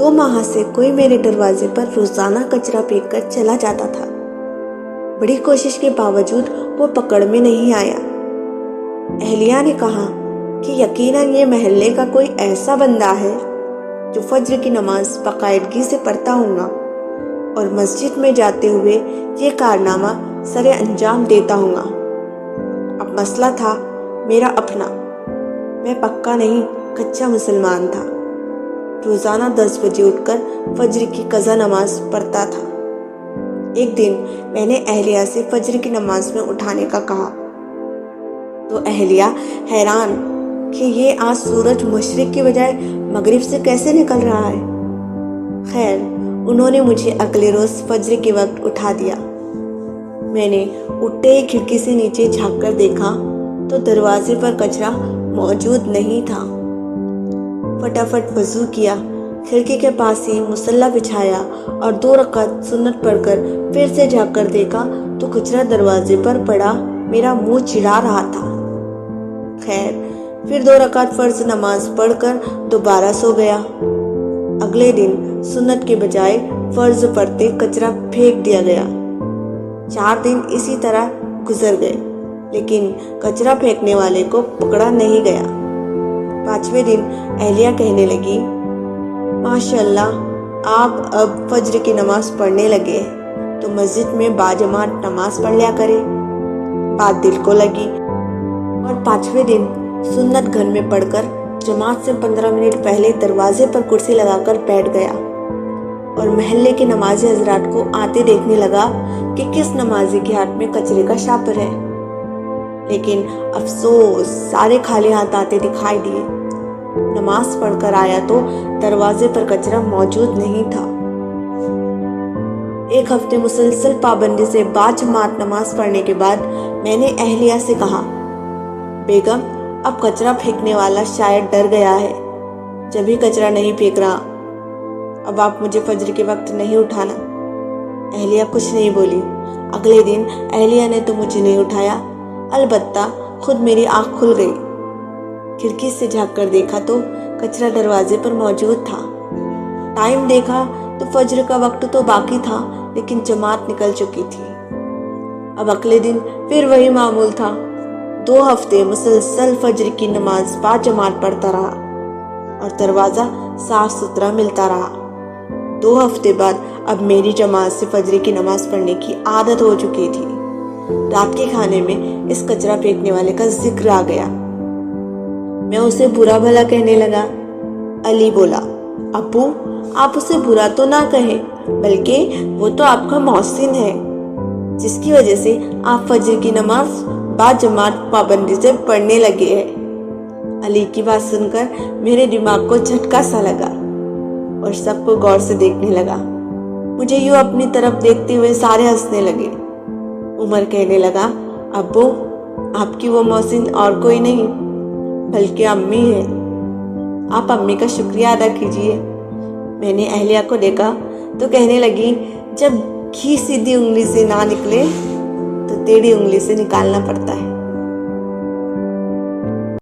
2 माह से कोई मेरे दरवाजे पर रोजाना कचरा फेंक कर चला जाता था। बड़ी कोशिश के बावजूद वो पकड़ में नहीं आया। अहलिया ने कहा कि यकीनन ये मोहल्ले का कोई ऐसा बंदा है जो फज्र की नमाज बाकायदगी से पढ़ता होगा और मस्जिद में जाते हुए ये कारनामा सरे अंजाम देता होगा। अब मसला था मेरा अपना। मैं पक्का नहीं कच्चा मुसलमान था। रोजाना 10 बजे उठकर फज्र की कज़ा नमाज पढ़ता था। एक दिन मैंने अहलिया से फज्र की नमाज में उठाने का कहा तो अहलिया हैरान कि ये आज सूरज मशरिक की बजाय मगरिब से कैसे निकल रहा है। खैर, उन्होंने मुझे अगले रोज फज्र के वक्त उठा दिया। मैंने उठते ही खिड़की से नीचे झांक कर देखा तो दरवाजे पर कचरा मौजूद नहीं था। फटाफट वजू किया, खिड़की के पास ही मुसल्ला बिछाया और 2 रकात सुन्नत पढ़कर फिर से झांक कर देखा तो कचरा दरवाजे पर पड़ा मेरा मुंह चिढ़ा रहा था। खैर, फिर 2 रकात फर्ज नमाज पढ़कर दोबारा सो गया। अगले दिन सुन्नत के बजाय फर्ज पढ़ते कचरा फेंक दिया गया। 4 दिन इसी तरह गुजर गए, लेकिन कचरा फेंकने वाले को पकड़ा नहीं गया। 5वें दिन अहलिया कहने लगी, माशाअल्लाह, आप अब फज्र की नमाज पढ़ने लगे तो मस्जिद में बाजमात नमाज पढ़ लिया करे। बात दिल को लगी और 5वें दिन सुन्नत घर में पढ़कर जमात से 15 मिनट पहले दरवाजे पर कुर्सी लगाकर बैठ गया और महल्ले के नमाजी हजरात को आते देखने लगा कि किस नमाजी के हाथ में कचरे का शापर है। लेकिन अफसोस, सारे खाली हाथ आते दिखाई दिए। नमाज पढ़कर आया तो दरवाजे पर कचरा मौजूद नहीं था। 1 हफ्ते मुसलसल पाबंदी से बाजमात नमाज पढ़ने के बाद मैंने अहलिया से कहा, बेगम, अब कचरा फेंकने वाला शायद डर गया है, जब भी कचरा नहीं फेंक रहा। अब आप मुझे फज्र के वक्त नहीं उठाना। अहलिया कुछ नहीं बोली। अगले दिन अहलिया ने तो मुझे नहीं उठाया, अलबत्ता खुद मेरी आंख खुल गई। खिड़की से झांक कर देखा तो कचरा दरवाजे पर मौजूद था। टाइम देखा तो फज्र का वक्त तो बाकी था, लेकिन जमात निकल चुकी थी। अब अगले दिन फिर वही मामूल था। 2 हफ्ते मुसलसल फज्र की नमाज बाजमात पढ़ता रहा और दरवाजा साफ सुथरा मिलता रहा। 2 हफ्ते बाद अब मेरी जमात से फज्र की नमाज पढ़ने की आदत हो चुकी थी। रात के खाने में इस कचरा फेंकने वाले का जिक्र आ गया। मैं उसे बुरा भला कहने लगा। अली बोला, अब्बू, आप उसे बुरा तो ना कहें, बल्कि वो तो आपका मोहसिन है, जिसकी वजह से आप फज्र की नमाज बाजमात पाबंदी से पढ़ने लगे हैं। अली की बात सुनकर मेरे दिमाग को झटका सा लगा और सबको गौर से देखने लगा। मुझे यूं अपनी तरफ देखते हुए सारे हंसने लगे। उमर कहने लगा, अब्बू, आपकी वो मोहसिन और कोई नहीं बल्कि अम्मी है। आप अम्मी का शुक्रिया अदा कीजिए। मैंने अहलिया को देखा तो कहने लगी, जब घी सीधी उंगली से ना निकले तो टेढ़ी उंगली से निकालना पड़ता है।